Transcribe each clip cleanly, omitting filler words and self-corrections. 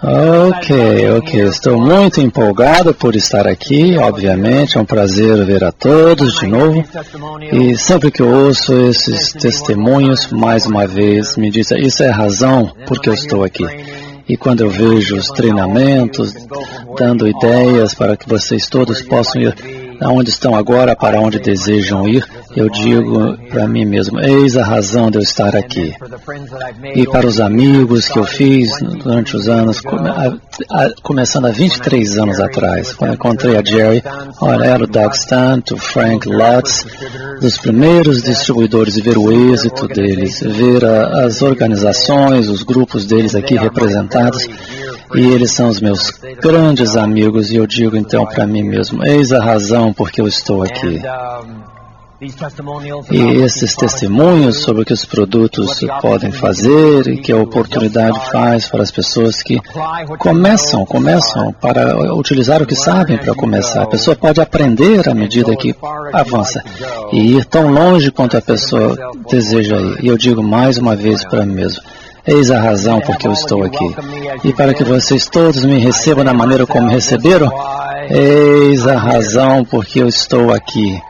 Ok. Estou muito empolgado por estar aqui, obviamente. É um prazer ver a todos de novo. E sempre que eu ouço esses testemunhos, mais uma vez, me diz, isso é a razão por que eu estou aqui. E quando eu vejo os treinamentos, dando ideias para que vocês todos possam ir aonde estão agora, para onde desejam ir, eu digo para mim mesmo, eis a razão de eu estar aqui. E para os amigos que eu fiz durante os anos, começando há 23 anos atrás, quando encontrei a Jerry, era o Doug Stant, o Frank Lutz, dos primeiros distribuidores, e ver o êxito deles, ver as organizações, os grupos deles aqui representados, e eles são os meus grandes amigos, e eu digo então para mim mesmo, eis a razão por que eu estou aqui. E esses testemunhos sobre o que os produtos podem fazer e que a oportunidade faz para as pessoas que começam para utilizar o que sabem para começar. A pessoa pode aprender à medida que avança e ir tão longe quanto a pessoa deseja ir. E eu digo mais uma vez para mim mesmo, eis a razão por que eu estou aqui. E para que vocês todos me recebam da maneira como me receberam, eis a razão por que eu estou aqui.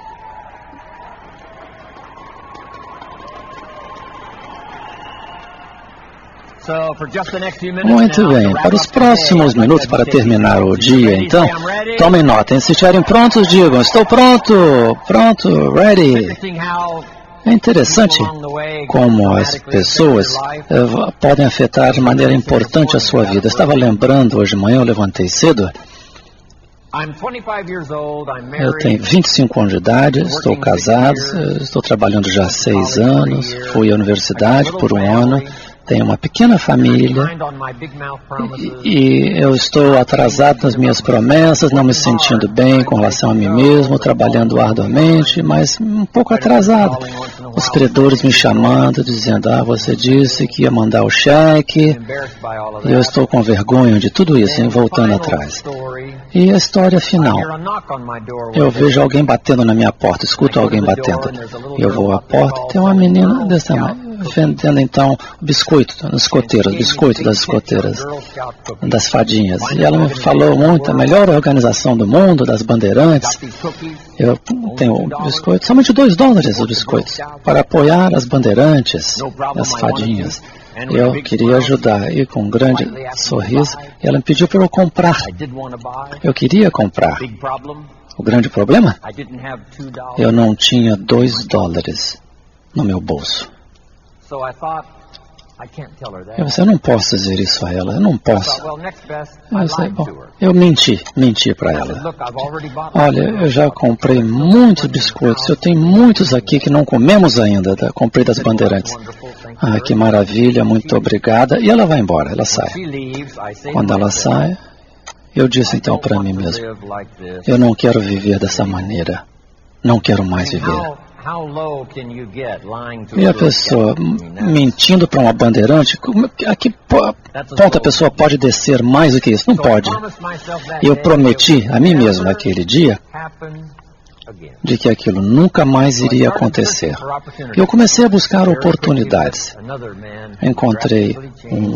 Muito bem, para os próximos minutos, para terminar o dia, então, tomem nota. Se estiverem prontos, digam, estou pronto, ready. É interessante como as pessoas podem afetar de maneira importante a sua vida. Eu estava lembrando, hoje de manhã eu levantei cedo. Eu tenho 25 anos de idade, estou casado, estou trabalhando já há 6 anos, fui à universidade por 1 ano. Tenho uma pequena família e eu estou atrasado nas minhas promessas, não me sentindo bem com relação a mim mesmo, trabalhando arduamente, mas um pouco atrasado. Os credores me chamando, dizendo, você disse que ia mandar o cheque, e eu estou com vergonha de tudo isso, voltando atrás. E a história final. Eu vejo alguém batendo na minha porta, escuto alguém batendo. Eu vou à porta e tem uma menina desse tamanho, vendendo então biscoito das escoteiras, das fadinhas. E ela me falou muito, a melhor organização do mundo, das bandeirantes. Eu tenho biscoito, somente $2 os biscoitos, para apoiar as bandeirantes, as fadinhas. Eu queria ajudar, e com um grande sorriso, ela me pediu para eu comprar. Eu queria comprar. O grande problema? Eu não tinha $2 no meu bolso. Eu não posso dizer isso a ela, eu não posso. Eu menti para ela. Olha, eu já comprei muitos biscoitos, eu tenho muitos aqui que não comemos ainda, comprei das bandeirantes. Que maravilha, muito obrigada. E ela vai embora, ela sai. Quando ela sai, eu disse então para mim mesmo, eu não quero viver dessa maneira, não quero mais viver. E a pessoa mentindo para uma bandeirante, a que ponto a pessoa pode descer mais do que isso? Não pode. E eu prometi a mim mesmo naquele dia de que aquilo nunca mais iria acontecer. Eu comecei a buscar oportunidades. Encontrei um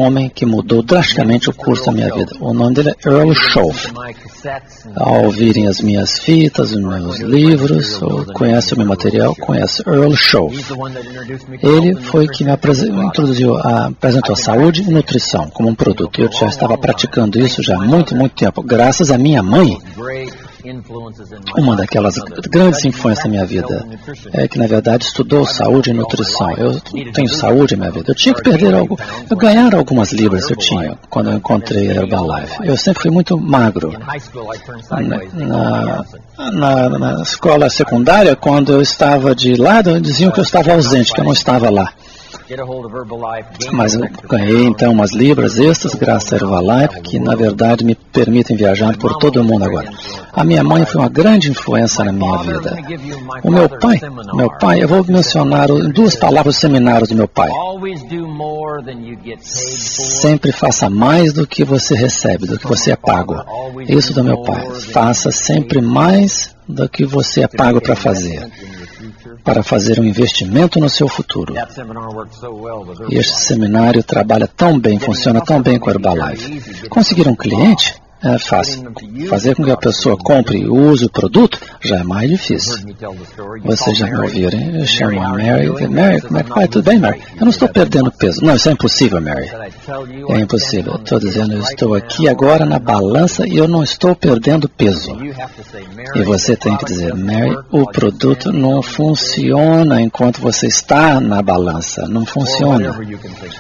homem que mudou drasticamente o curso da minha vida. O nome dele é Earl Schoff. Ao ouvirem as minhas fitas, os meus livros, conhece o meu material, conhece Earl Schoff. Ele foi que me apresentou saúde e nutrição como um produto. Eu já estava praticando isso já há muito tempo, graças à minha mãe. Uma daquelas grandes influências da minha vida é que, na verdade, estudou saúde e nutrição. Eu tenho saúde na minha vida. Eu tinha que ganhar algumas libras eu tinha quando eu encontrei a Herbalife. Eu sempre fui muito magro. Na escola secundária, quando eu estava de lado, diziam que eu estava ausente, que eu não estava lá. Mas eu ganhei então umas libras extras graças a Herbalife, que na verdade me permitem viajar por todo o mundo agora. A minha mãe foi uma grande influência na minha vida. O meu pai, eu vou mencionar em 2 palavras os seminários do meu pai. Sempre faça mais do que você recebe, do que você é pago. Isso do meu pai. Faça sempre mais do que você é pago para fazer. para fazer um investimento no seu futuro. E este seminário trabalha tão bem, funciona tão bem com a Herbalife. Conseguir um cliente é fácil. Fazer com que a pessoa compre e use o produto já é mais difícil. Vocês já me ouviram, hein? Eu chamo a Mary. Mary, como é que vai? Tudo bem, Mary? Eu não estou perdendo peso. Não, isso é impossível, Mary. É impossível. Estou dizendo, eu estou aqui agora na balança e eu não estou perdendo peso. E você tem que dizer, Mary, o produto não funciona enquanto você está na balança. Não funciona.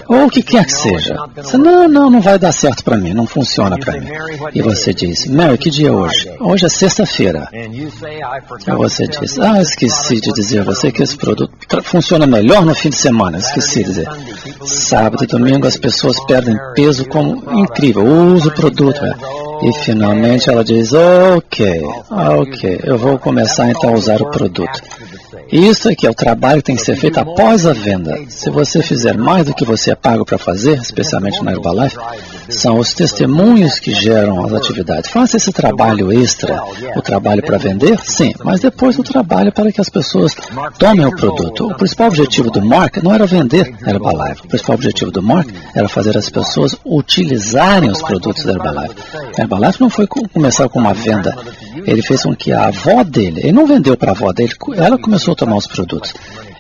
Ou o que quer que seja. Você, não vai dar certo para mim. Não funciona para mim. E você diz, Mary, que dia é hoje? Hoje é sexta-feira. E você diz, esqueci de dizer a você que esse produto funciona melhor no fim de semana. Esqueci de dizer. Sábado e domingo as pessoas perdem peso como incrível. Usa o produto. E finalmente ela diz, ok, eu vou começar então a usar o produto. Isso aqui é o trabalho que tem que ser feito após a venda. Se você fizer mais do que você é pago para fazer, especialmente na Herbalife, são os testemunhos que geram as atividades. Faça esse trabalho extra, o trabalho para vender, sim, mas depois o trabalho para que as pessoas tomem o produto. O principal objetivo do Mark não era vender a Herbalife. O principal objetivo do Mark era fazer as pessoas utilizarem os produtos da Herbalife. A Herbalife não foi começar com uma venda. Ele fez com que a avó dele, ele não vendeu para a avó dele, ela começou a tomar os produtos.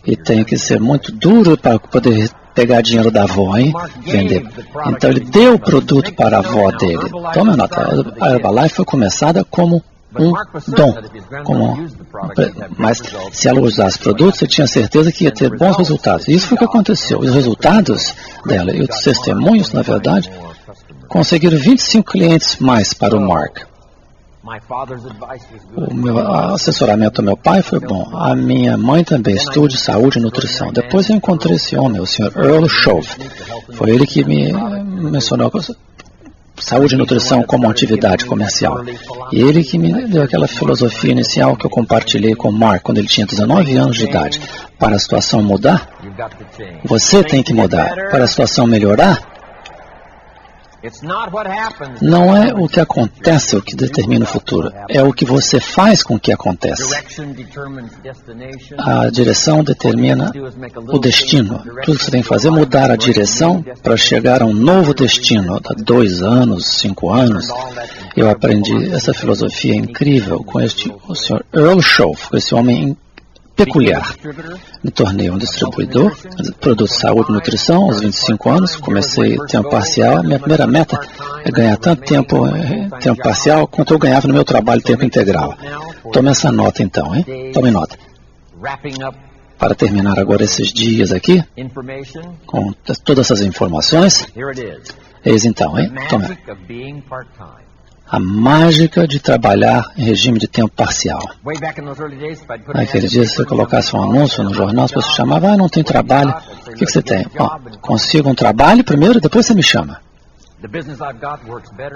E tem que ser muito duro para poder pegar dinheiro da avó, hein? Vender. Então ele deu o produto para a avó dele. Toma nota, a Herbalife foi começada como um dom. Mas se ela usasse produtos, você tinha certeza que ia ter bons resultados. Isso foi o que aconteceu. Os resultados dela e os testemunhos, na verdade, conseguiram 25 clientes mais para o Mark. O meu assessoramento do meu pai foi bom. A minha mãe também, estude, saúde e nutrição. Depois eu encontrei esse homem, o Sr. Earl Shove. Foi ele que me mencionou saúde e nutrição como atividade comercial. E ele que me deu aquela filosofia inicial que eu compartilhei com o Mark quando ele tinha 19 anos de idade. Para a situação mudar, você tem que mudar. Para a situação melhorar, não é o que acontece o que determina o futuro, é o que você faz com o que acontece. A direção determina o destino. Tudo que você tem que fazer é mudar a direção para chegar a um novo destino. Há 2 anos, 5 anos, eu aprendi essa filosofia incrível com o Sr. Earl Shove, com esse homem peculiar. Me tornei um distribuidor, produto de saúde e nutrição, aos 25 anos, comecei tempo parcial. Minha primeira meta é ganhar tanto tempo parcial quanto eu ganhava no meu trabalho tempo integral. Tome essa nota então, hein? Tome nota. Para terminar agora esses dias aqui, com todas essas informações, eis então, hein? Tome. A mágica de trabalhar em regime de tempo parcial. Naquele dia, se você colocasse um anúncio no jornal, as pessoas chamavam, não tem trabalho. O que você tem? Bom, consiga um trabalho primeiro, depois você me chama.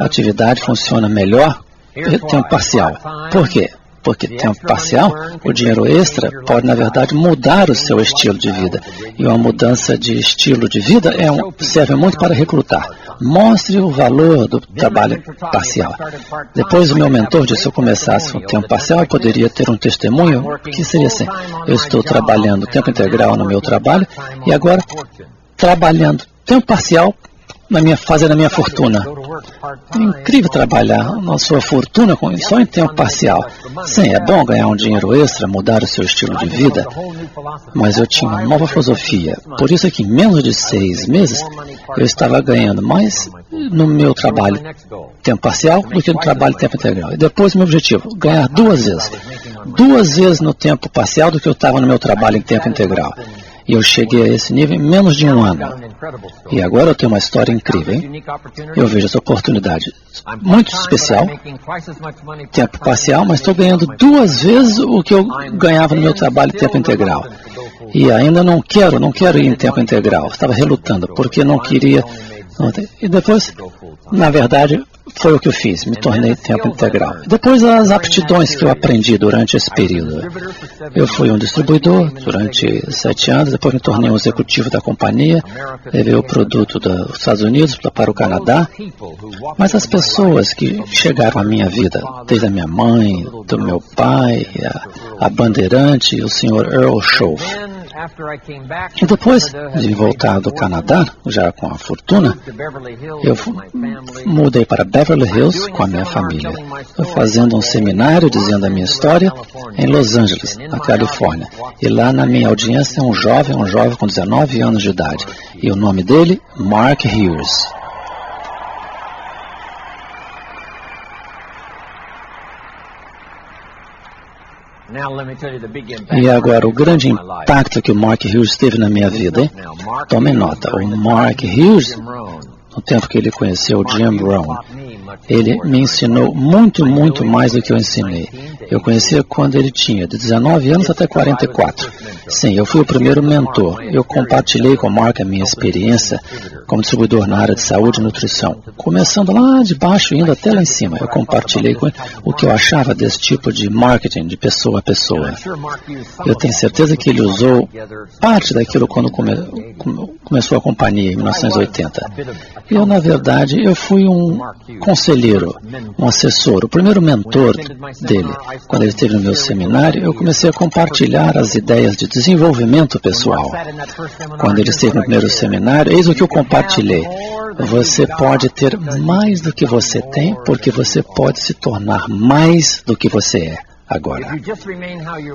A atividade funciona melhor em tempo parcial. Por quê? Porque tempo parcial, o dinheiro extra pode, na verdade, mudar o seu estilo de vida. E uma mudança de estilo de vida serve muito para recrutar. Mostre o valor do trabalho parcial. Depois o meu mentor disse, se eu começasse um tempo parcial, eu poderia ter um testemunho, que seria assim, eu estou trabalhando tempo integral no meu trabalho, e agora trabalhando tempo parcial, fazendo a minha fortuna. É incrível trabalhar na sua fortuna só em tempo parcial. Sim, é bom ganhar um dinheiro extra, mudar o seu estilo de vida, mas eu tinha uma nova filosofia. Por isso é que em menos de 6 meses, eu estava ganhando mais no meu trabalho tempo parcial do que no trabalho tempo integral. E depois o meu objetivo, ganhar 2 vezes. 2 vezes no tempo parcial do que eu estava no meu trabalho em tempo integral. E eu cheguei a esse nível em menos de 1 ano. E agora eu tenho uma história incrível, hein? Eu vejo essa oportunidade muito especial, tempo parcial, mas estou ganhando 2 vezes o que eu ganhava no meu trabalho em tempo integral. E ainda não quero ir em tempo integral. Estava relutando, porque não queria. E depois, na verdade, foi o que eu fiz, me tornei tempo integral. Depois, as aptidões que eu aprendi durante esse período. Eu fui um distribuidor durante 7 anos, depois me tornei um executivo da companhia, levei o produto dos Estados Unidos para o Canadá. Mas as pessoas que chegaram à minha vida, desde a minha mãe, do meu pai, a Bandeirante e o Sr. Earl Shove. E depois de voltar do Canadá, já com a fortuna, eu mudei para Beverly Hills com a minha família, fazendo um seminário dizendo a minha história em Los Angeles, na Califórnia. E lá na minha audiência um jovem com 19 anos de idade. E o nome dele, Mark Hughes. E agora, o grande impacto que o Mark Hughes teve na minha vida, hein? Tomem nota, o Mark Hughes, no tempo que ele conheceu o Jim Rohn, ele me ensinou muito mais do que eu ensinei. Eu conhecia quando ele tinha de 19 anos até 44. Sim, eu fui o primeiro mentor. Eu compartilhei com o Mark a minha experiência como distribuidor na área de saúde e nutrição. Começando lá de baixo e indo até lá em cima. Eu compartilhei com ele o que eu achava desse tipo de marketing, de pessoa a pessoa. Eu tenho certeza que ele usou parte daquilo quando começou a companhia, em 1980. Eu, na verdade, eu fui um conselheiro, um assessor, o primeiro mentor dele. Quando ele esteve no meu seminário, eu comecei a compartilhar as ideias de desenvolvimento pessoal. Quando ele esteve no primeiro seminário, eis o que eu compartilhei. Você pode ter mais do que você tem, porque você pode se tornar mais do que você é agora.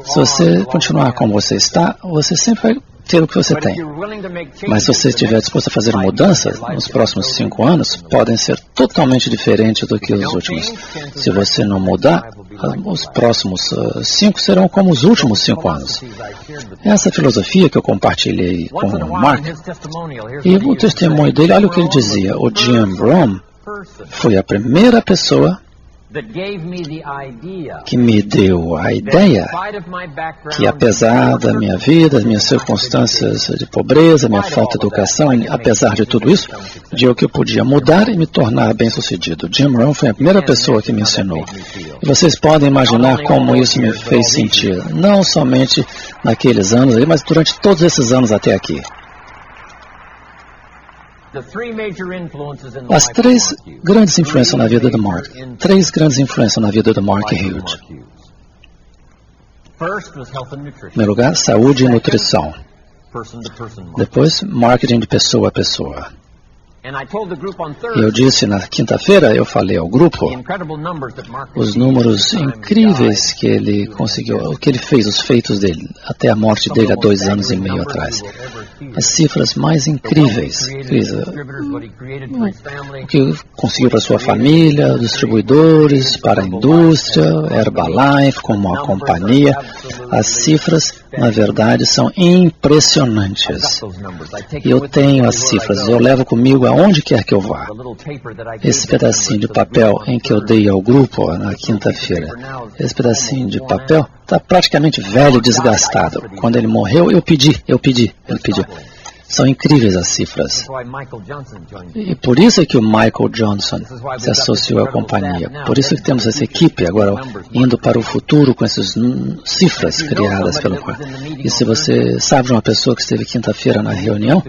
Se você continuar como você está, você sempre vai ter o que você tem. Mas se você estiver disposto a fazer mudanças, nos próximos 5 anos, podem ser totalmente diferentes do que os últimos. Se você não mudar, os próximos 5 serão como os últimos 5 anos. Essa filosofia que eu compartilhei com o Mark, e o testemunho dele, olha o que ele dizia. O Jim Rohn foi a primeira pessoa que me deu a ideia que, apesar da minha vida, das minhas circunstâncias de pobreza, minha falta de educação, apesar de tudo isso, de eu que eu podia mudar e me tornar bem-sucedido. Jim Rohn foi a primeira pessoa que me ensinou. E vocês podem imaginar como isso me fez sentir, não somente naqueles anos, mas durante todos esses anos até aqui. As 3 grandes influências na vida do Mark. 3 grandes influências na vida do Mark Hughes. Em primeiro lugar, saúde e nutrição. Depois, marketing de pessoa a pessoa. Eu disse na quinta-feira, eu falei ao grupo, os números incríveis que ele conseguiu, o que ele fez, os feitos dele, até a morte dele há 2 anos e meio atrás. As cifras mais incríveis, o que conseguiu para sua família, distribuidores, para a indústria, Herbalife, como uma companhia. As cifras, na verdade, são impressionantes. Eu tenho as cifras, eu levo comigo aonde quer que eu vá. Esse pedacinho de papel em que eu dei ao grupo na quinta-feira, esse pedacinho de papel está praticamente velho e desgastado. Quando ele morreu, ele pediu. São incríveis as cifras. E por isso é que o Michael Johnson se associou à companhia. Por isso que temos essa equipe agora indo para o futuro com essas cifras criadas pelo... E se você sabe de uma pessoa que esteve quinta-feira na reunião,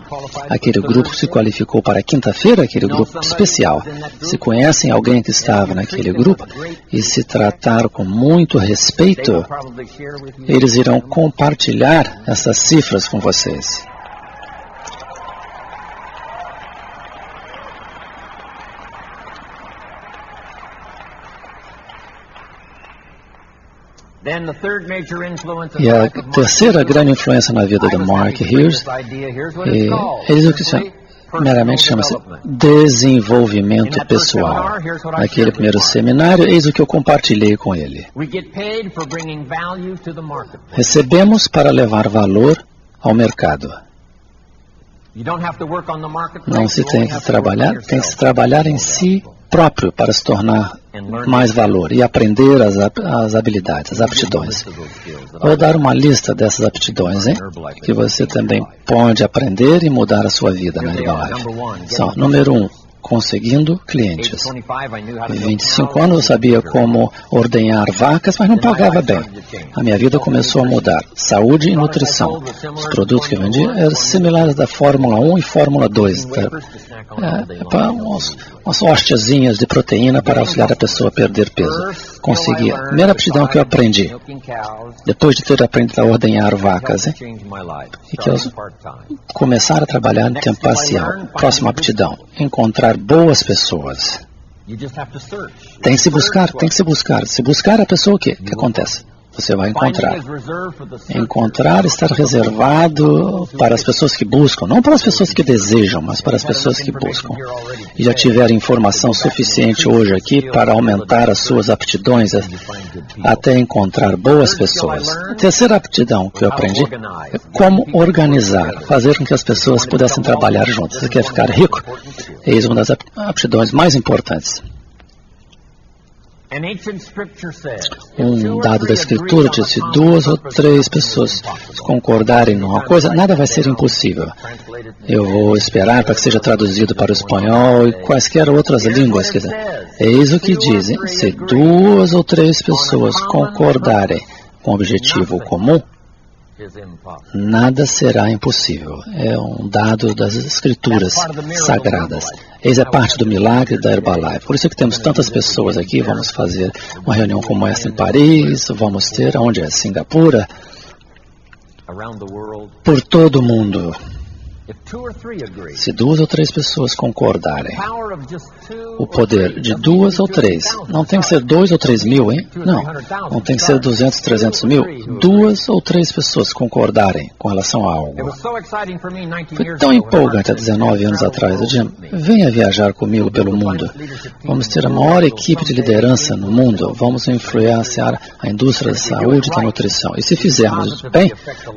aquele grupo se qualificou para quinta-feira, aquele grupo especial. Se conhecem alguém que estava naquele grupo e se trataram com muito respeito, eles irão compartilhar essas cifras com vocês. E a terceira grande influência na vida do Mark Hughes, eles o que meramente chama-se desenvolvimento pessoal. Naquele primeiro seminário, eis o que eu compartilhei com ele. Recebemos para levar valor ao mercado. Não se tem que trabalhar em si próprio para se tornar mais valor e aprender as habilidades, as aptidões. Vou dar uma lista dessas aptidões, hein? Que você também pode aprender e mudar a sua vida na Herbalife. Número 1, conseguindo clientes. Em 25 anos eu sabia como ordenhar vacas, mas não pagava bem. A minha vida começou a mudar. Saúde e nutrição. Os produtos que eu vendia eram similares da Fórmula 1 e Fórmula 2. Umas hostiazinhas de proteína para auxiliar a pessoa a perder peso. Consegui. A primeira aptidão que eu aprendi, depois de ter aprendido a ordenhar vacas, e que eu começar a trabalhar em tempo parcial. Próxima aptidão, encontrar boas pessoas. Tem que se buscar, tem que se buscar. Se buscar a pessoa, o que acontece? Você vai encontrar. Encontrar está reservado para as pessoas que buscam, não para as pessoas que desejam, mas para as pessoas que buscam. E já tiveram informação suficiente hoje aqui para aumentar as suas aptidões até encontrar boas pessoas. A terceira aptidão que eu aprendi é como organizar, fazer com que as pessoas pudessem trabalhar juntas. Você quer ficar rico? Eis uma das aptidões mais importantes. Um dado da Escritura diz: se 2 ou 3 pessoas concordarem numa coisa, nada vai ser impossível. Eu vou esperar para que seja traduzido para o espanhol e quaisquer outras línguas. Eis o que dizem: se 2 ou 3 pessoas concordarem com um objetivo comum, nada será impossível. É um dado das Escrituras sagradas. Eis é parte do milagre da Herbalife. Por isso é que temos tantas pessoas aqui. Vamos fazer uma reunião como essa em Paris, vamos ter, onde é? Singapura, por todo o mundo. Se 2 ou 3 pessoas concordarem, o poder de 2 ou 3, não tem que ser 2 ou 3 mil, hein? Não tem que ser 200, 300 mil. 2 ou 3 pessoas concordarem com relação a algo. Foi tão empolgante há 19 anos atrás. Eu disse: venha viajar comigo pelo mundo. Vamos ter a maior equipe de liderança no mundo. Vamos influenciar a indústria da saúde e da nutrição. E se fizermos bem,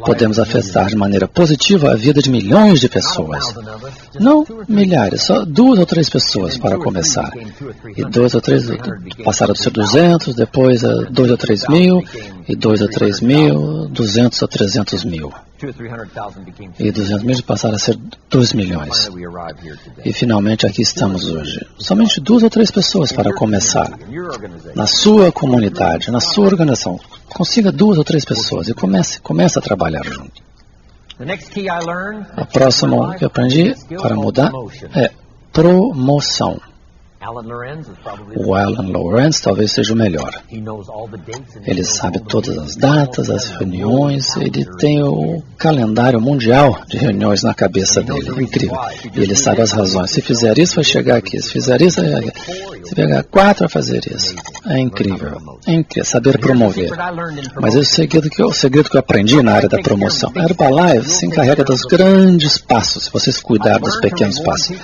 podemos afetar de maneira positiva a vida de milhões de pessoas. Não milhares, só 2 ou 3 pessoas para começar. E 2 ou 3 passaram a ser 200, depois a 2 ou 3 mil, e 2 ou 3 mil, 200 ou 300 mil. E 200 mil passaram a ser 2 milhões. E finalmente aqui estamos hoje. Somente 2 ou 3 pessoas para começar. Na sua comunidade, na sua organização. Consiga 2 ou 3 pessoas e comece a trabalhar junto. A próxima que eu aprendi para mudar é promoção. O Alan Lorenz talvez seja o melhor. Ele sabe todas as datas, as reuniões, ele tem o calendário mundial de reuniões na cabeça dele. É incrível. E ele sabe as razões. Se fizer isso, vai chegar aqui. Se fizer isso, vai chegar aqui. Se pegar 4, vai fazer isso. É incrível. É incrível. Saber promover. Mas esse o segredo que eu aprendi na área da promoção. A Herbalife se encarrega dos grandes passos, se vocês cuidarem dos pequenos passos.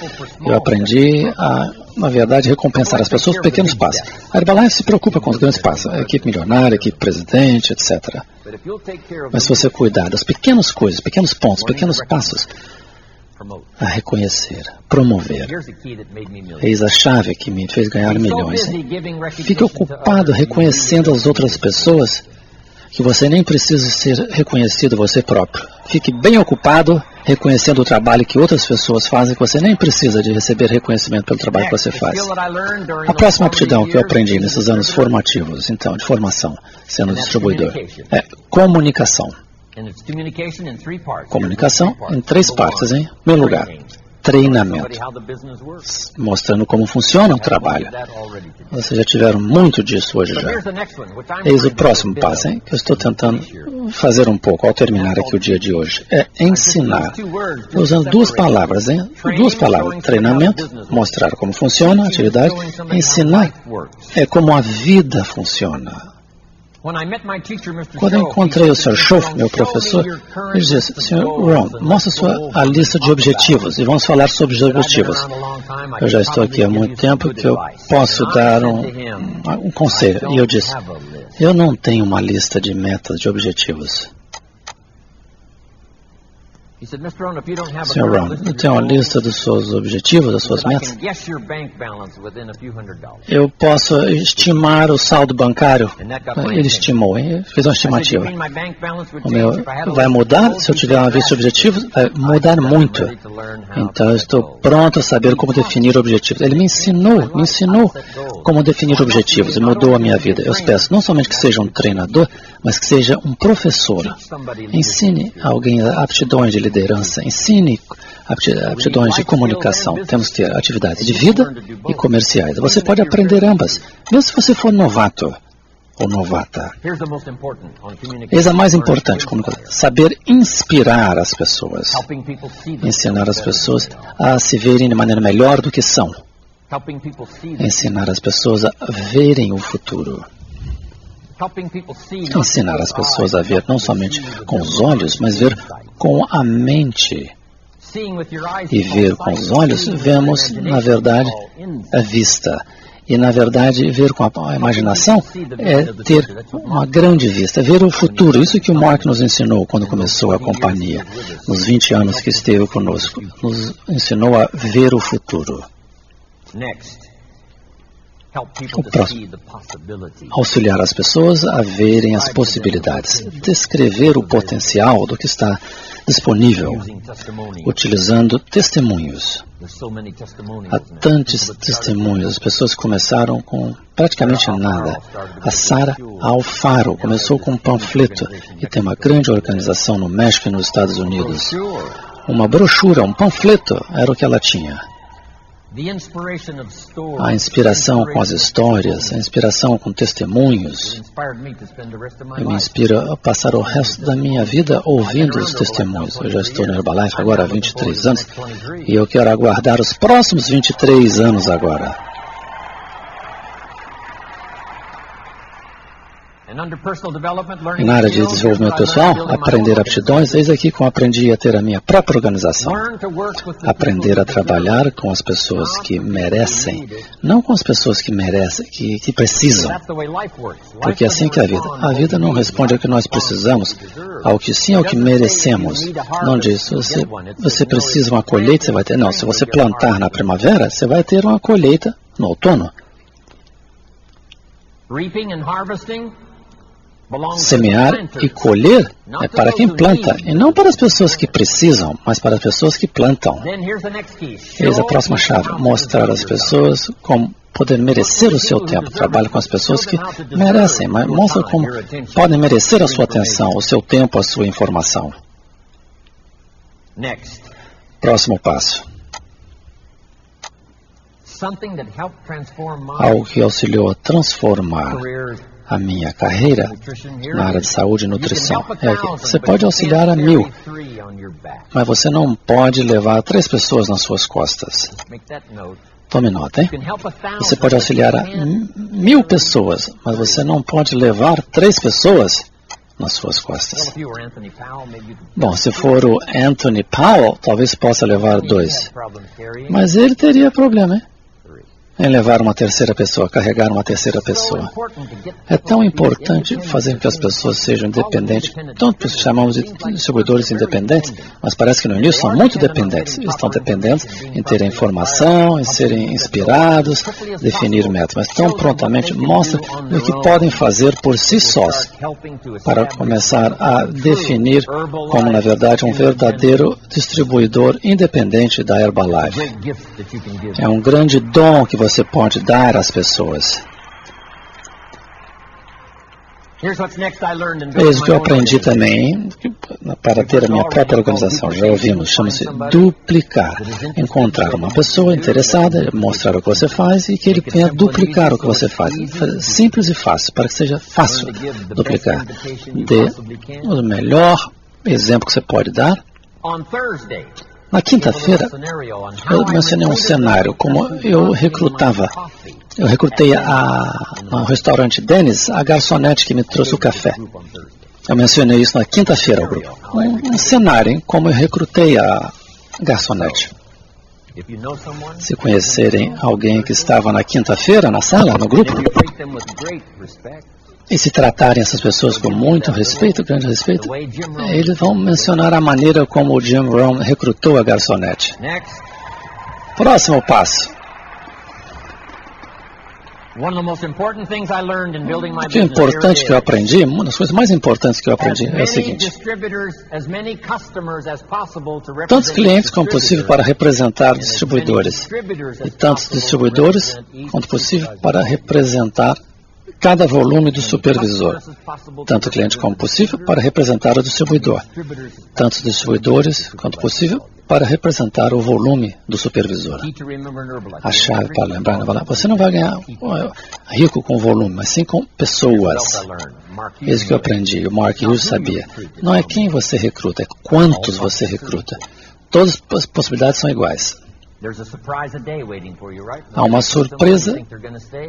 Eu aprendi a, na verdade, recompensar as pessoas por pequenos passos. A Herbalife se preocupa com os grandes passos. A equipe milionária, a equipe presidente, etc. Mas se você cuidar das pequenas coisas, pequenos pontos, pequenos passos, a reconhecer, promover. Eis a chave que me fez ganhar milhões. Fique ocupado reconhecendo as outras pessoas que você nem precisa ser reconhecido você próprio. Fique bem ocupado reconhecendo o trabalho que outras pessoas fazem, que você nem precisa de receber reconhecimento pelo trabalho que você faz. A próxima aptidão que eu aprendi nesses anos formativos, então, de formação, sendo distribuidor, é comunicação. Comunicação em 3 partes, hein? Em primeiro lugar, treinamento, mostrando como funciona o trabalho. Vocês já tiveram muito disso hoje já. Eis o próximo passo, hein? Que eu estou tentando fazer um pouco ao terminar aqui o dia de hoje. É ensinar. Usando 2 palavras, hein? 2 palavras. Treinamento, mostrar como funciona a atividade. Ensinar é como a vida funciona. Quando eu encontrei o Sr. Schoff, meu professor, ele disse: Sr. Ron, mostre a lista de objetivos e vamos falar sobre os objetivos. Eu já estou aqui há muito tempo que eu posso dar um conselho. E eu disse: eu não tenho uma lista de metas, de objetivos. Sr. Ron, eu tenho uma lista dos seus objetivos, das suas metas. Eu posso estimar o saldo bancário. Ele estimou, hein? Fez uma estimativa. O meu vai mudar se eu tiver uma lista de objetivos? Vai mudar muito. Então, eu estou pronto a saber como definir objetivos. Ele me ensinou como definir objetivos e mudou a minha vida. Eu peço não somente que seja um treinador, mas que seja um professor. Ensine alguém aptidões de liderança, ensine aptidões de comunicação. Temos que ter atividades de vida e comerciais. Você pode aprender ambas, mesmo se você for novato ou novata. Eis a mais importante, saber inspirar as pessoas, ensinar as pessoas a se verem de maneira melhor do que são, ensinar as pessoas a verem o futuro. Ensinar as pessoas a ver não somente com os olhos, mas ver com a mente. E ver com os olhos, vemos, na verdade, a vista. E, na verdade, ver com a imaginação é ter uma grande vista, ver o futuro. Isso que o Mark nos ensinou quando começou a companhia, nos 20 anos que esteve conosco. Nos ensinou a ver o futuro. O próximo, auxiliar as pessoas a verem as possibilidades, descrever o potencial do que está disponível, utilizando testemunhos. Há tantos testemunhos, as pessoas começaram com praticamente nada. A Sarah Alfaro começou com um panfleto e tem uma grande organização no México e nos Estados Unidos. Uma brochura, um panfleto, era o que ela tinha. A inspiração com as histórias, a inspiração com testemunhos, me inspira a passar o resto da minha vida ouvindo os testemunhos. Eu já estou no Herbalife agora há 23 anos e eu quero aguardar os próximos 23 anos agora. E na área de desenvolvimento pessoal, aprender aptidões, eis aqui como aprendi a ter a minha própria organização. Aprender a trabalhar com as pessoas que merecem, não com as pessoas que merecem, que precisam. Porque é assim que é a vida. A vida não responde ao que nós precisamos, ao que sim, ao que merecemos. Não diz, você precisa uma colheita, você vai ter. Não, se você plantar na primavera, você vai ter uma colheita no outono. Semear e colher é para quem planta, e não para as pessoas que precisam, mas para as pessoas que plantam. Eis a próxima chave, mostrar às pessoas como poder merecer o seu tempo. Trabalhe com as pessoas que merecem, mas mostra como podem merecer a sua atenção, o seu tempo, a sua informação. Próximo passo. Algo que auxiliou a transformar a minha carreira na área de saúde e nutrição. Você pode auxiliar a 1000, mas você não pode levar 3 pessoas nas suas costas. Tome nota, hein? Você pode auxiliar a 1000 pessoas, mas você não pode levar 3 pessoas nas suas costas. Bom, se for o Anthony Powell, talvez possa levar 2. Mas ele teria problema, hein? Em levar uma terceira pessoa, carregar uma terceira pessoa. É tão importante fazer com que as pessoas sejam independentes, tanto que chamamos de distribuidores independentes, mas parece que no início são muito dependentes. Estão dependentes em terem informação, em serem inspirados, definir metas, mas tão prontamente mostram o que podem fazer por si sós, para começar a definir como, na verdade, um verdadeiro distribuidor independente da Herbalife. É um grande dom que você pode dar às pessoas. Eis o que eu aprendi também para ter a minha própria organização. Já ouvimos, chama-se duplicar. Encontrar uma pessoa interessada, mostrar o que você faz e que ele venha duplicar o que você faz. Simples e fácil, para que seja fácil duplicar. Dê o melhor exemplo que você pode dar. Na quinta-feira, eu mencionei um cenário, como eu recrutei no restaurante Dennis, a garçonete que me trouxe o café. Eu mencionei isso na quinta-feira ao grupo. Um cenário, hein, como eu recrutei a garçonete. Se conhecerem alguém que estava na quinta-feira, na sala, no grupo, e se tratarem essas pessoas com muito respeito, grande respeito, eles vão mencionar a maneira como o Jim Rohn recrutou a garçonete. Próximo passo. O que é importante que eu aprendi, uma das coisas mais importantes que eu aprendi é o seguinte: tantos clientes como possível para representar distribuidores, e tantos distribuidores quanto possível para representar cada volume do supervisor, tanto cliente como possível para representar o distribuidor, tantos distribuidores quanto possível para representar o volume do supervisor. A chave para lembrar, você não vai ganhar rico com volume, mas sim com pessoas. Isso que eu aprendi, o Mark Hughes sabia. Não é quem você recruta, é quantos você recruta. Todas as possibilidades são iguais. Há uma surpresa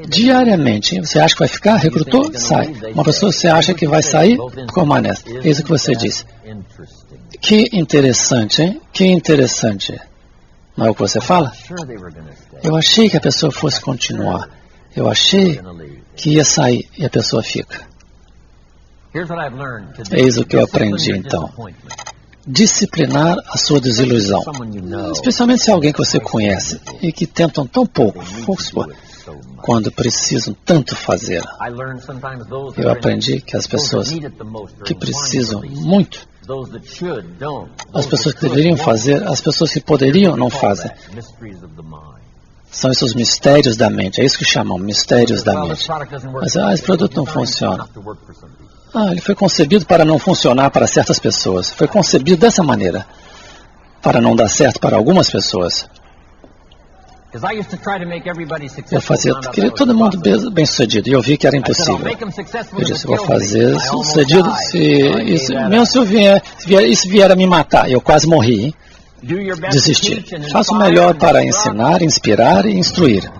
diariamente. Você acha que vai ficar? Recrutou? Sai. Uma pessoa você acha que vai sair? Permanece. É isso que você diz. Que interessante, hein? Que interessante. Não é o que você fala? Eu achei que a pessoa fosse continuar. Eu achei que ia sair e a pessoa fica. Eis o que eu aprendi então. Disciplinar a sua desilusão, especialmente se é alguém que você conhece e que tentam tão pouco, quando precisam tanto fazer. Eu aprendi que as pessoas que precisam muito, as pessoas que deveriam fazer, as pessoas que poderiam não fazem. São esses mistérios da mente, é isso que chamam mistérios da mente. Mas esse produto não funciona. Ele foi concebido para não funcionar para certas pessoas. Foi concebido dessa maneira, para não dar certo para algumas pessoas. Eu queria todo mundo bem sucedido, e eu vi que era impossível. Eu disse, vou fazer sucedido se isso vier a me matar. Eu quase morri, hein? Desistir. Faça o melhor para ensinar, inspirar e instruir.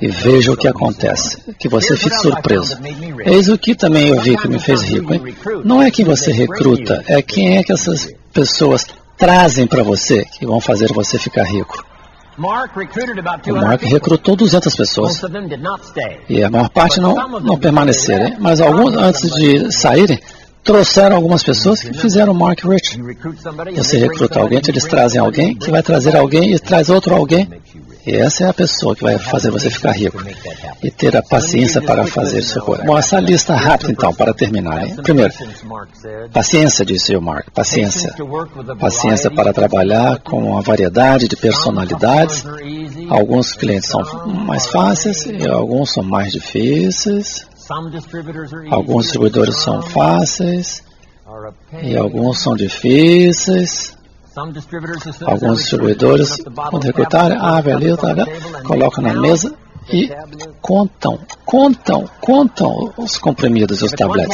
E veja o que acontece, que você fique surpreso. Eis o que também eu vi que me fez rico, hein? Não é quem você recruta, é quem é que essas pessoas trazem para você que vão fazer você ficar rico. O Mark recrutou 200 pessoas e a maior parte não permaneceram, hein? Mas alguns, antes de saírem, trouxeram algumas pessoas que fizeram o Mark rich. Você recruta alguém, eles trazem alguém, que vai trazer alguém e traz outro alguém. E essa é a pessoa que vai fazer você ficar rico. E ter a paciência para fazer isso. Bom, essa lista rápida então, para terminar. Hein? Primeiro, paciência, disse o Mark. Paciência. Paciência para trabalhar com uma variedade de personalidades. Alguns clientes são mais fáceis e alguns são mais difíceis. Alguns distribuidores são fáceis e alguns são difíceis. Alguns distribuidores, quando recrutarem, beleza, tá vendo? Colocam na mesa e contam os comprimidos e os tabletes.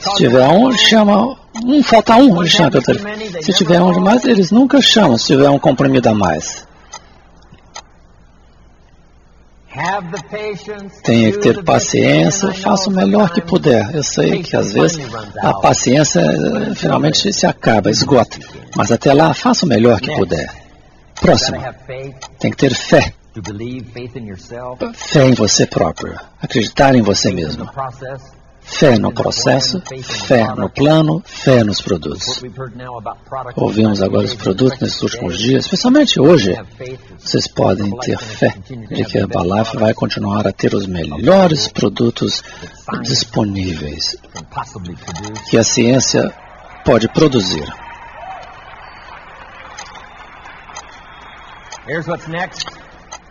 Se tiver chama falta ele chama pelo telefone. Se tiver um demais, eles nunca chamam se tiver um comprimido a mais. Tenha que ter paciência, faça o melhor que puder. Eu sei que às vezes a paciência finalmente se acaba, esgota. Mas até lá, faça o melhor que puder. Próximo. Tem que ter fé. Fé em você próprio. Acreditar em você mesmo. Fé no processo, fé no plano, fé nos produtos. Ouvimos agora os produtos nesses últimos dias, especialmente hoje. Vocês podem ter fé de que a Herbalife vai continuar a ter os melhores produtos disponíveis que a ciência pode produzir.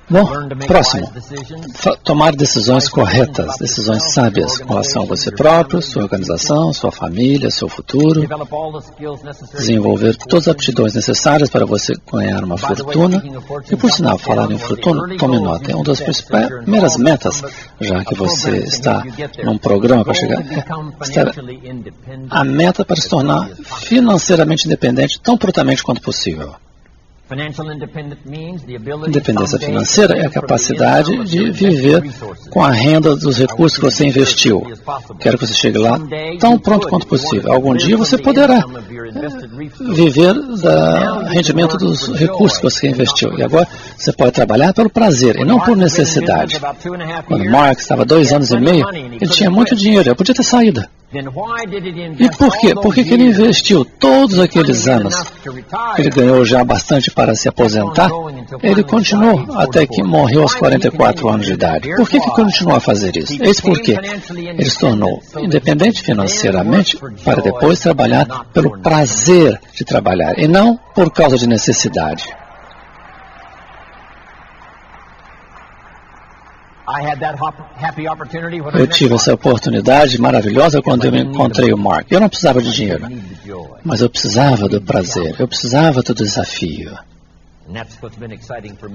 Bom, próximo. Tomar decisões corretas, decisões sábias com relação a você próprio, sua organização, sua família, seu futuro. Desenvolver todas as aptidões necessárias para você ganhar uma fortuna. E por sinal, falar em fortuna, tome nota, é uma das primeiras metas, já que você está num programa para chegar, a meta para se tornar financeiramente independente tão prontamente quanto possível. Independência financeira é a capacidade de viver com a renda dos recursos que você investiu. Quero que você chegue lá tão pronto quanto possível. Algum dia você poderá viver do rendimento dos recursos que você investiu. E agora você pode trabalhar pelo prazer e não por necessidade. Quando Mark estava 2 anos e meio, ele tinha muito dinheiro, ele podia ter saído. E por quê? Por que ele investiu todos aqueles anos? Ele ganhou já bastante para se aposentar. Ele continuou até que morreu aos 44 anos de idade. Por que continuou a fazer isso? Eis por quê. Ele se tornou independente financeiramente para depois trabalhar pelo prazer de trabalhar e não por causa de necessidade. Eu tive essa oportunidade maravilhosa quando eu encontrei o Mark. Eu não precisava de dinheiro, mas eu precisava do prazer, eu precisava do desafio.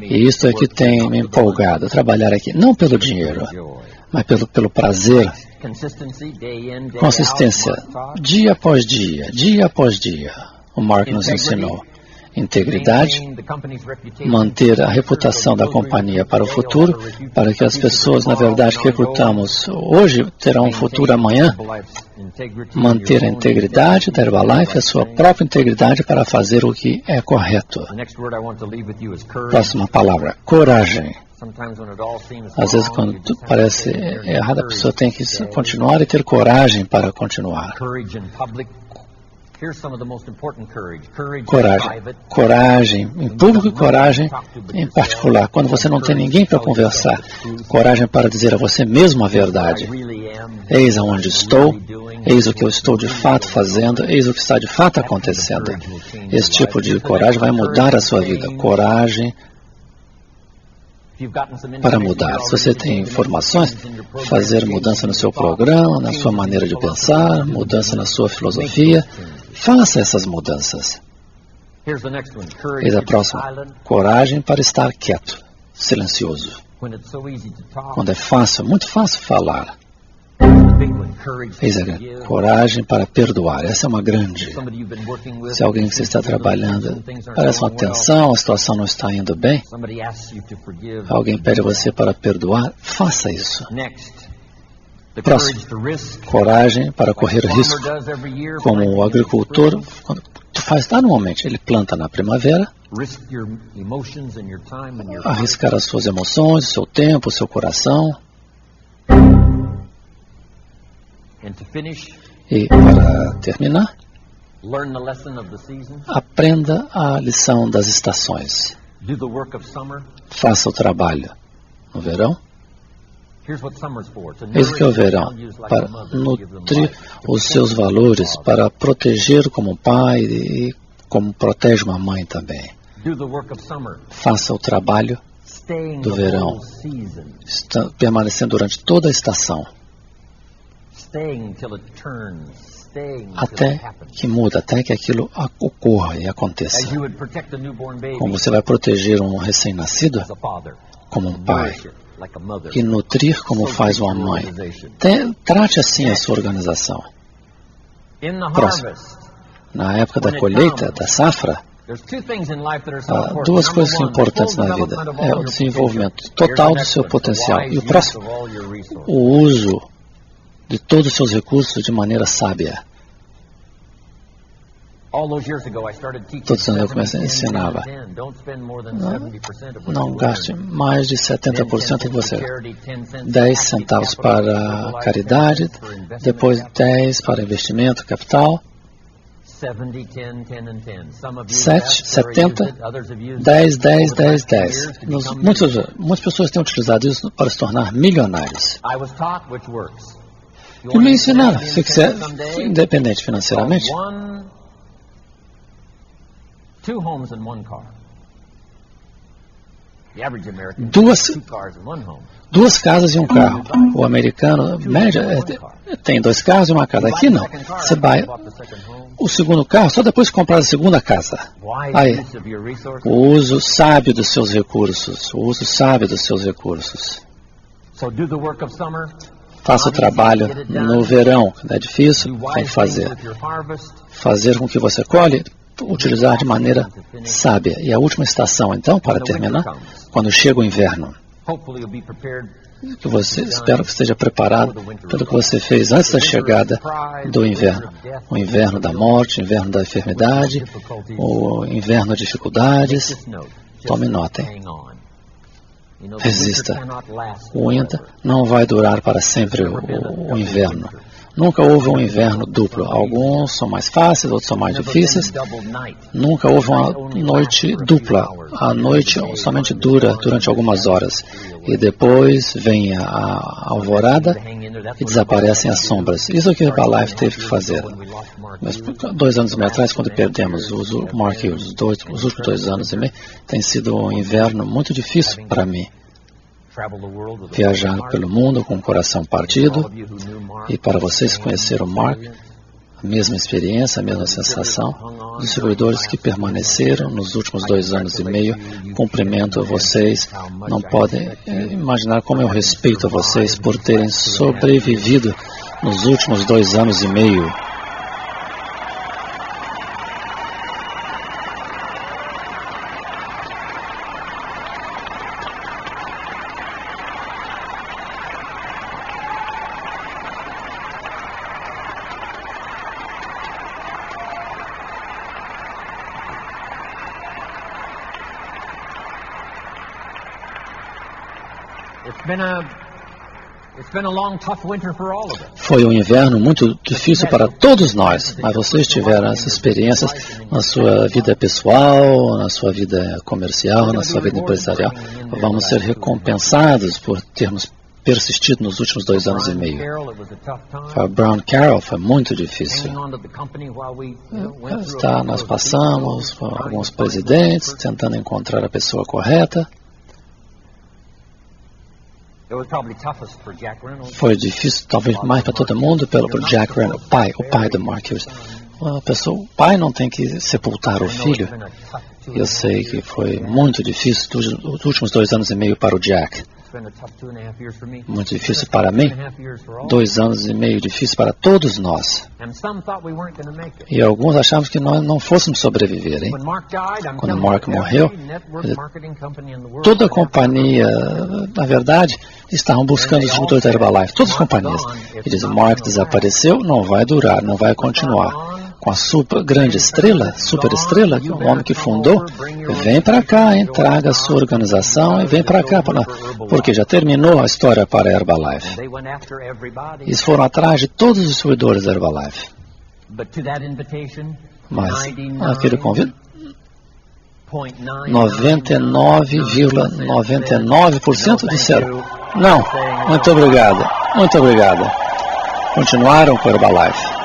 E isso é que tem me empolgado, trabalhar aqui, não pelo dinheiro, mas pelo prazer. Consistência, dia após dia, dia após dia. O Mark nos ensinou. Integridade, manter a reputação da companhia para o futuro, para que as pessoas, na verdade, que recrutamos hoje, terão um futuro amanhã. Manter a integridade da Herbalife, a sua própria integridade para fazer o que é correto. Próxima palavra, coragem. Às vezes, quando tudo parece errado, a pessoa tem que continuar e ter coragem para continuar. Coragem em público e coragem em particular. Quando você não tem ninguém para conversar, coragem para dizer a você mesmo a verdade. Eis aonde estou, eis o que eu estou de fato fazendo, eis o que está de fato acontecendo. Esse tipo de coragem vai mudar a sua vida. Coragem para mudar. Se você tem informações, fazer mudança no seu programa, na sua maneira de pensar, mudança na sua filosofia, faça essas mudanças. Eis a próxima. Coragem para estar quieto, silencioso. Quando é fácil, muito fácil falar. Eis a coragem para perdoar. Essa é uma grande. Se alguém que você está trabalhando parece uma tensão, a situação não está indo bem, alguém pede a você para perdoar, faça isso. Próximo, coragem para correr risco. Como o agricultor faz anualmente, ele planta na primavera, arriscar as suas emoções, o seu tempo, o seu coração. E para terminar, aprenda a lição das estações. Faça o trabalho no verão. Eis o que é o verão, para nutrir os seus valores, para proteger como pai e como protege uma mãe também. Faça o trabalho do verão, permanecendo durante toda a estação, até que muda, até que aquilo ocorra e aconteça. Como você vai proteger um recém-nascido, como um pai, e nutrir como faz uma mãe. Trate assim a sua organização. Próximo. Na época da colheita, da safra, há 2 coisas importantes na vida. É o desenvolvimento total do seu potencial. E o próximo, o uso de todos os seus recursos de maneira sábia. Todos os anos eu comecei a ensinava. Não gaste mais de 70% de você. 10 centavos para caridade, depois 10 para investimento, capital. 7, 70, 10, 10, 10, 10. Muitas pessoas têm utilizado isso para se tornar milionários. E me ensinaram, se quiser independente financeiramente, 2 casas e um carro. O americano, média, tem 2 carros e uma casa. Aqui não. Você vai o segundo carro só depois de comprar a segunda casa. Aí, o uso sábio dos seus recursos. O uso sábio dos seus recursos. Faça o trabalho no verão. É difícil? Tem que fazer. Fazer com que você colhe. utilizar de maneira sábia. E a última estação, então, para terminar, quando chega o inverno. Espero que esteja preparado pelo que você fez antes da chegada do inverno. O inverno da morte, o inverno da enfermidade, o inverno de dificuldades. Tome nota, hein? Resista. O winter não vai durar para sempre o inverno. Nunca houve um inverno duplo. Alguns são mais fáceis, outros são mais difíceis. Nunca houve uma noite dupla. A noite somente dura durante algumas horas. E depois vem a alvorada e desaparecem as sombras. Isso é o que a Herbalife teve que fazer. Mas 2 anos e meio atrás, quando perdemos o Mark Hughes, os últimos 2 anos e meio, tem sido um inverno muito difícil para mim. Viajar pelo mundo com o coração partido, e para vocês que conheceram o Mark, a mesma experiência, a mesma sensação. Os distribuidores que permaneceram nos últimos 2 anos e meio, cumprimento a vocês. Não podem imaginar como eu respeito a vocês por terem sobrevivido nos últimos 2 anos e meio. Foi um inverno muito difícil para todos nós, mas vocês tiveram essas experiências na sua vida pessoal, na sua vida comercial, na sua vida empresarial. Vamos ser recompensados por termos persistido nos últimos 2 anos e meio. Para Brown Carroll foi muito difícil. Nós passamos por alguns presidentes, tentando encontrar a pessoa correta. Foi difícil, talvez mais para todo mundo, pelo Jack Reynolds, o pai do Mark Hughes. O pai não tem que sepultar o filho. Eu sei que foi muito difícil os últimos 2 anos e meio para o Jack. Muito difícil para mim. 2 anos e meio difícil para todos nós. E alguns achávamos que nós não fôssemos sobreviver, hein? Quando Mark morreu, toda a companhia, na verdade, estavam buscando os distribuidores da Herbalife. Todas as companhias. E dizem, Mark desapareceu, não vai durar, não vai continuar. Com a grande estrela, super estrela, o homem que fundou, vem para cá, hein, traga a sua organização e vem para cá, porque já terminou a história para a Herbalife. Eles foram atrás de todos os distribuidores da Herbalife. Mas aquele convite, 99,99% disseram, não, muito obrigado, muito obrigado. Continuaram com a Herbalife.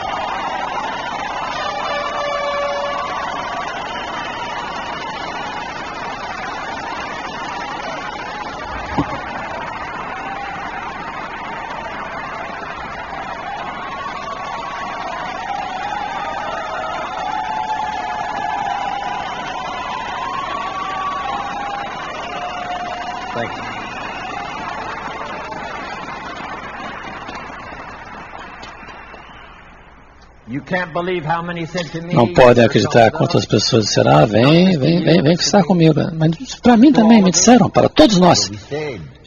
Não podem acreditar quantas pessoas disseram, vem estar comigo. Mas para mim também me disseram, para todos nós.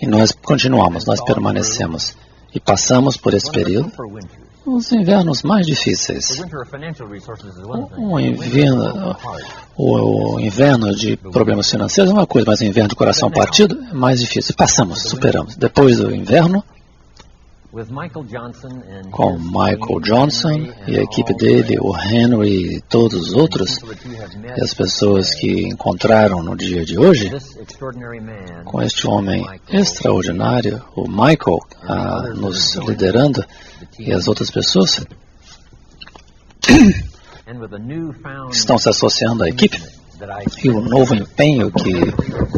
E nós continuamos, nós permanecemos. E passamos por esse período, os invernos mais difíceis. O inverno de problemas financeiros é uma coisa, mas o inverno de coração partido é mais difícil. Passamos, superamos. Depois do inverno, com Michael Johnson e a equipe dele, o Henry e todos os outros, e as pessoas que encontraram no dia de hoje, com este homem extraordinário, o Michael, nos liderando, e as outras pessoas estão se associando à equipe, e o novo empenho que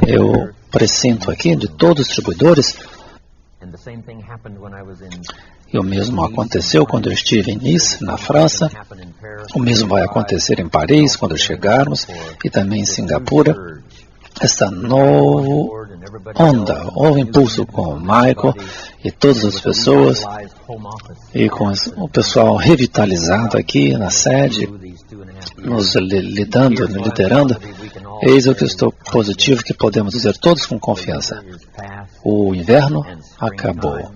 eu presinto aqui de todos os distribuidores. E o mesmo aconteceu quando eu estive em Nice, na França. O mesmo vai acontecer em Paris, quando chegarmos, e também em Singapura. Esta nova onda, novo impulso com o Michael e todas as pessoas, e com o pessoal revitalizado aqui na sede, nos liderando, eis o que estou positivo que podemos dizer todos com confiança. O inverno acabou.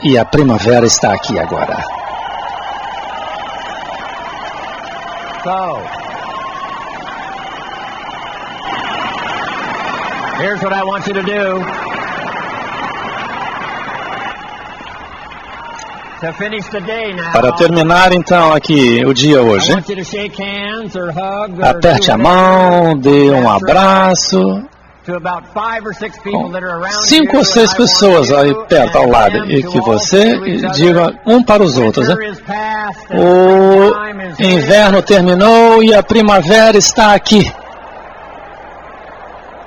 E a primavera está aqui agora. Here's what I want you to do. To finish the day now. Para terminar então aqui o dia hoje, aperte a mão, dê um abraço. 5 ou 6 pessoas aí perto ao lado e que você diga um para os outros. O inverno terminou e a primavera está aqui.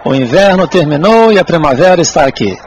O inverno terminou e a primavera está aqui.